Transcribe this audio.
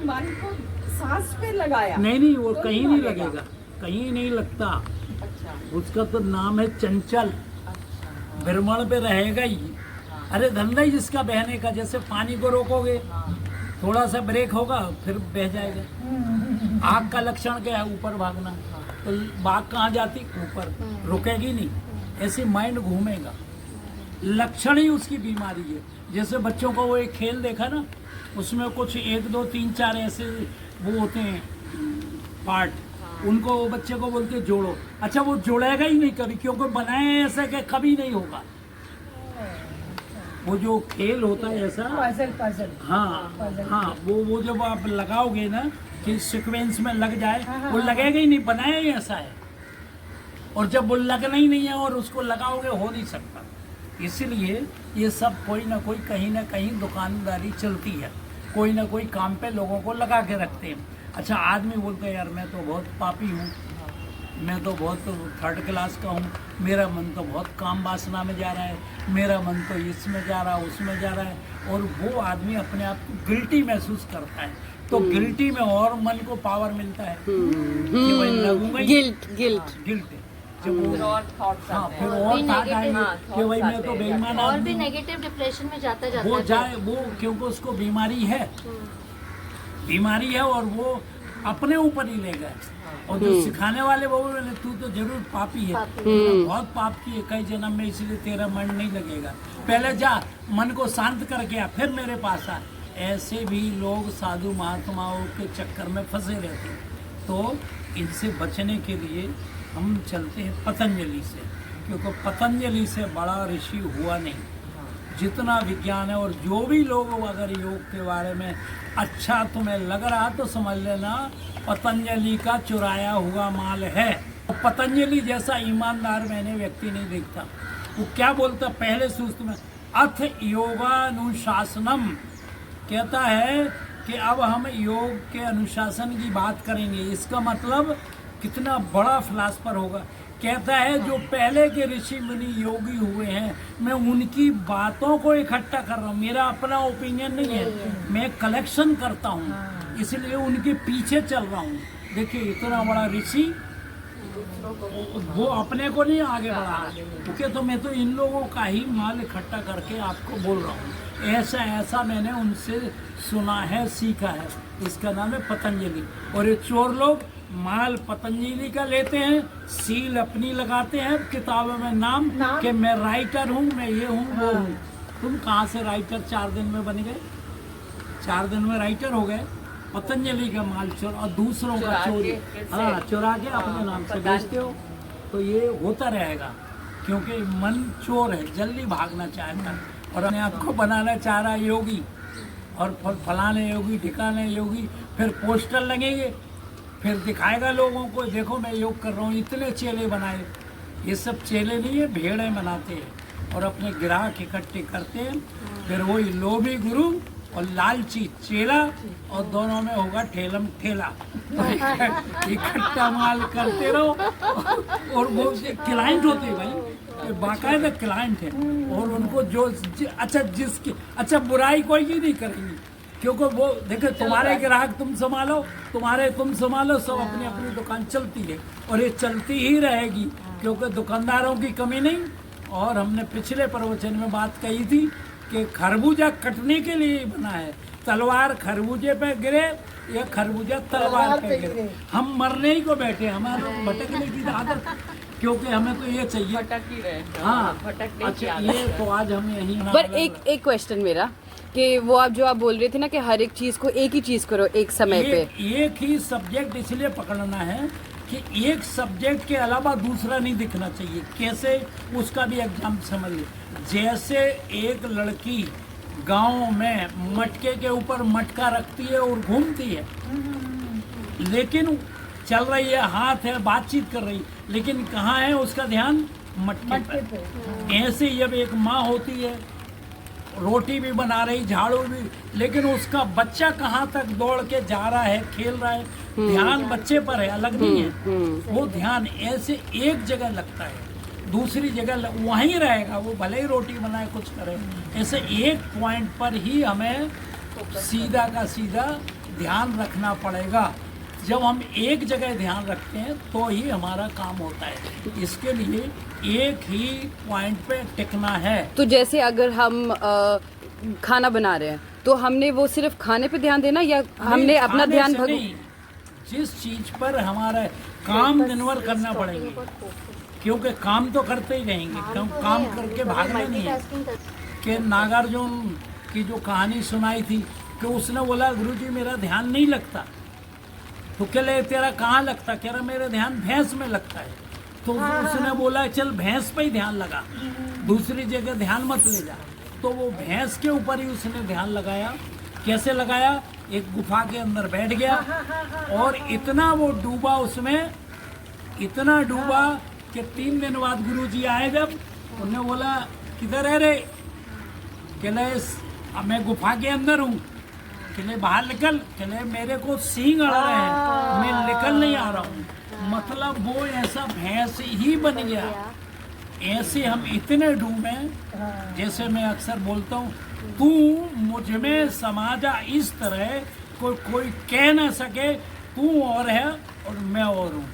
बीमारी को सांस पे लगाया? नहीं वो तो कहीं नहीं लगेगा। लगेगा, कहीं नहीं लगता। अच्छा उसका तो नाम है चंचल, अच्छा भ्रमण पे रहेगा ही। अरे धंधा ही जिसका बहने का, जैसे पानी को रोकोगे थोड़ा सा ब्रेक होगा फिर बह जाएगा। आग का लक्षण क्या है? ऊपर भागना। तो बाघ कहाँ जाती? ऊपर, रुकेगी नहीं, ऐसे माइंड घूमेगा। लक्षण ही उसकी बीमारी है। जैसे बच्चों को वो एक खेल देखा ना, उसमें कुछ 1 2 3 4 ऐसे वो होते हैं पार्ट, उनको वो बच्चे को बोलते हैं जोड़ो। अच्छा वो जोड़ेगा ही नहीं कभी, क्योंकि बनाए ऐसा कि कभी नहीं होगा। वो जो खेल होता है ऐसा, पजल पजल। हाँ वो जब आप लगाओगे ना कि सीक्वेंस में लग जाए, वो लगेगा ही नहीं, बनाया ही ऐसा है। और जब वो लगना ही नहीं है और उसको लगाओगे, हो नहीं सकता। इसलिए ये सब कोई ना कोई कहीं ना कहीं दुकानदारी चलती है, कोई ना कोई काम पे लोगों को लगा के रखते हैं। अच्छा आदमी बोलते हैं यार मैं तो बहुत पापी हूँ, मैं तो बहुत थर्ड क्लास का हूँ, मेरा मन तो बहुत काम वासना में जा रहा है, मेरा मन तो इसमें जा रहा है उसमें जा रहा है, और वो आदमी अपने आप को गिल्टी महसूस करता है। तो गिल्टी में और मन को पावर मिलता है कि भाई लगूंगा ही। गिल्ट जब वो फिर और थॉट्स हाँ आते फिर हैं। और भी थॉट negative, आएंगे कि भाई मैं तो बेईमान और आदमी भी हूँ। नेगेटिव डिप्रेशन में जाता वो है। जाए वो, क्योंकि उसको बीमारी है, बीमारी है और वो अपने ऊपर ही ले गए। और जो सिखाने वाले वो बोले तू तो जरूर पापी है, तूने बहुत पाप किए कई जन्म में, इसलिए तेरा मन नहीं लगेगा, पहले जा मन को शांत करके आ फिर मेरे पास आ। ऐसे भी लोग साधु महात्माओं के चक्कर में फंसे रहते हैं। तो इनसे बचने के लिए हम चलते हैं पतंजलि से, क्योंकि पतंजलि से बड़ा ऋषि हुआ नहीं। जितना विज्ञान है और जो भी लोग अगर योग के बारे में अच्छा तुम्हें लग रहा तो समझ लेना पतंजलि का चुराया हुआ माल है। पतंजलि जैसा ईमानदार मैंने व्यक्ति नहीं देखता। वो क्या बोलता पहले सूक्त में, अथ योगानुशासनम, कहता है कि अब हम योग के अनुशासन की बात करेंगे। इसका मतलब कितना बड़ा फिलासफर होगा। कहता है जो पहले के ऋषि मुनि योगी हुए हैं, मैं उनकी बातों को इकट्ठा कर रहा हूँ, मेरा अपना ओपिनियन नहीं है, मैं कलेक्शन करता हूँ, इसलिए उनके पीछे चल रहा हूँ। देखिए इतना बड़ा ऋषि वो अपने को नहीं आगे बढ़ा है, क्योंकि तो मैं तो इन लोगों का ही माल इकट्ठा करके आपको बोल रहा हूँ। ऐसा ऐसा मैंने उनसे सुना है, सीखा है। इसका नाम है पतंजलि। और ये चोर लोग माल पतंजलि का लेते हैं, सील अपनी लगाते हैं किताबों में नाम कि मैं राइटर हूँ, मैं ये हूँ वो हूँ। तुम कहाँ से राइटर 4 दिन में बन गए? 4 दिन में राइटर हो गए। पतंजलि का माल चोर और दूसरों का चोरी, हाँ चुरा के अपने नाम से बेचते हो। तो ये होता रहेगा, क्योंकि मन चोर है, जल्दी भागना चाहता है और अपने आप को बनाना चाह रहा है योगी, और फलाने योगी ठिकाने योगी। फिर पोस्टर लगेंगे, फिर दिखाएगा लोगों को देखो मैं योग कर रहा हूँ, इतने चेले बनाए। ये सब चेले नहीं है, भेड़ें बनाते हैं और अपने ग्राहक इकट्ठे करते हैं। फिर वही लोभी गुरु और लालची चेला, और दोनों में होगा ठेलम ठेला। इकट्ठा माल करते रहो। और वो क्लाइंट होते हैं भाई, बाकायदा क्लाइंट है, और उनको जो अच्छा बुराई कोई ही नहीं करेंगी, क्योंकि वो देखो तुम्हारे ग्राहक तुम संभालो, तुम संभालो, सब अपनी अपनी दुकान चलती है और ये चलती ही रहेगी, क्योंकि दुकानदारों की कमी नहीं। और हमने पिछले प्रवचन में बात कही थी कि खरबूजा कटने के लिए बना है, तलवार खरबूजे पे गिरे या खरबूजा तलवार पे गिरे। हम मरने ही को बैठे, हमारे भटकने की आदत, क्योंकि हमें तो ये चाहिए। भटक ही रहे। हाँ भटकने की अच्छा, आदत। ये तो आज हम यही पर एक क्वेश्चन मेरा कि वो आप जो आप बोल रहे थे ना कि हर एक चीज को एक ही चीज करो एक समय पे, एक ही सब्जेक्ट इसलिए पकड़ना है कि एक सब्जेक्ट के अलावा दूसरा नहीं दिखना चाहिए। कैसे, उसका भी एग्जाम समझिए। जैसे एक लड़की गांव में मटके के ऊपर मटका रखती है और घूमती है, लेकिन चल रही है, हाथ है, बातचीत कर रही, लेकिन कहाँ है उसका ध्यान? मटके पे। ऐसे जब एक माँ होती है, रोटी भी बना रही, झाड़ू भी, लेकिन उसका बच्चा कहाँ तक दौड़ के जा रहा है, खेल रहा है, ध्यान बच्चे पर है, अलग नहीं है। वो ध्यान ऐसे एक जगह लगता है, दूसरी जगह वहीं रहेगा, वो भले ही रोटी बनाए कुछ करे। ऐसे एक पॉइंट पर ही हमें सीधा का सीधा ध्यान रखना पड़ेगा। जब हम एक जगह ध्यान रखते हैं तो ही हमारा काम होता है। इसके लिए एक ही पॉइंट पे टिकना है। तो जैसे अगर हम खाना बना रहे हैं तो हमने वो सिर्फ खाने पे ध्यान देना या हमने अपना खाने ध्यान से नहीं, जिस चीज पर हमारा काम दिन भर करना पड़ेंगे, क्योंकि काम तो करते ही रहेंगे, काम करके भागना नहीं है। कि नागार्जुन की जो कहानी सुनाई थी कि उसने बोला गुरुजी मेरा ध्यान नहीं लगता, तो कह ले तेरा कहाँ लगता? कह रहा मेरा ध्यान भैंस में लगता है। तो उसने बोला चल भैंस पे ही ध्यान लगा, दूसरी जगह ध्यान मत ले जा। तो वो भैंस के ऊपर ही उसने ध्यान लगाया। कैसे लगाया? एक गुफा के अंदर बैठ गया और इतना वो डूबा उसमें, इतना डूबा कि 3 दिन बाद गुरुजी आए जब, उन्होंने बोला किधर है रे? कहले अब मैं गुफा के अंदर हूँ। कहले बाहर निकल। कहले मेरे को सींग अड़ रहे हैं, मैं निकल नहीं आ रहा हूँ। मतलब वो ऐसा भैंस ही बन गया। ऐसे हम इतने डूबे, जैसे मैं अक्सर बोलता हूँ, तू मुझ में समा जा इस तरह कोई कह ना सके तू और है और मैं और हूँ।